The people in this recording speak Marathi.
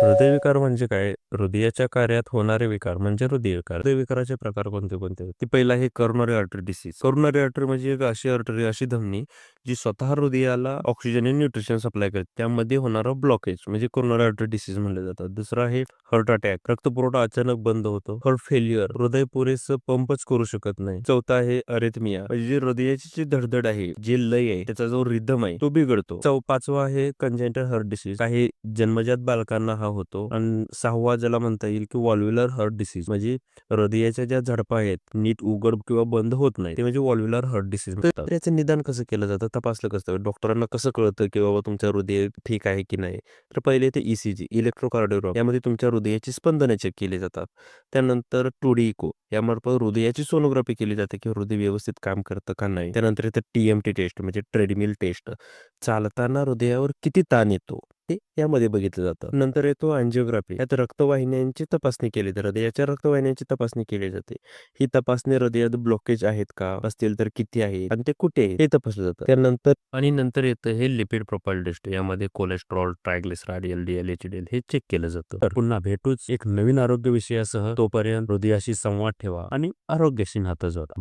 हृदयविकार म्हणजे काय? हृदयाच्या कार्यात होणारे विकार म्हणजे हृदयविकार. हृदयविकाराचे प्रकार कोणते कोणते? की पहिला आहे coronary artery disease. Coronary artery म्हणजे एक अशी आर्टरी, अशी धमनी जी स्वतः हृदयाला ऑक्सिजन आणि न्यूट्रिशन सप्लाय करते. त्यामध्ये होणारा ब्लॉकेज म्हणजे करोनरी आर्टरी डिसीज म्हणले जातात. दुसरा आहे हार्ट अटॅक, रक्तपुरवठा अचानक बंद होतो. हार्ट फेल्युअर, हृदय पुरेसं पंपच करू शकत नाही. चौथा आहे अरेथमिया, म्हणजे जी हृदयाची जी धडधड आहे, जे लय आहे, त्याचा जो रिदम आहे तो बिघडतो. पाचवा आहे कंजेंटल हार्ट डिसीज, काही जन्मजात बालकांना हा होतो. आणि सहावा ज्याला म्हणता येईल की व्हॉल्व्युलर हार्ट डिसीज, म्हणजे हृदयाच्या ज्या झडपा आहेत नीट उघड किंवा बंद होत नाही, ते म्हणजे व्हॉल्व्युलर हार्ट डिसीज. तर याचं निदान कसं केलं जातं, तपासलं कसं, डॉक्टरांना कसं कळतं की बाबा तुमचं हृदय ठीक आहे की नाही? तर पहिले ते ईसीजी, इलेक्ट्रोकार्डिओग्राम, यामध्ये तुमच्या हृदयाची स्पंदने चेक केली जातात. त्यानंतर 2D इको, यामार्फत हृदयाची सोनोग्राफी केली जाते की हृदय व्यवस्थित काम करतं का नाही. त्यानंतर येतं TMT टेस्ट, म्हणजे ट्रेडमिल टेस्ट, चालताना हृदयावर किती ताण येतो ते यामध्ये बघितलं जातं. नंतर येतो अँजिओग्राफी, यात रक्तवाहिन्यांची तपासणी केली जाते, हृदयाच्या रक्तवाहिन्यांची तपासणी केली जाते. ही तपासणी हृदयात ब्लॉकेज आहेत का, असतील तर किती आहेत आणि ते कुठे आहेत हे तपासलं जातं. नंतर येतं हे लिपिड प्रोफाइल टेस्ट, यामध्ये कोलेस्ट्रॉल, ट्रायग्लिसराईड, LDL, HDL हे चेक केलं जातं. तर पुन्हा भेटूच एक नवीन आरोग्य विषयासह. तोपर्यंत हृदयाशी संवाद ठेवा आणि आरोग्याशी नातं जोडा.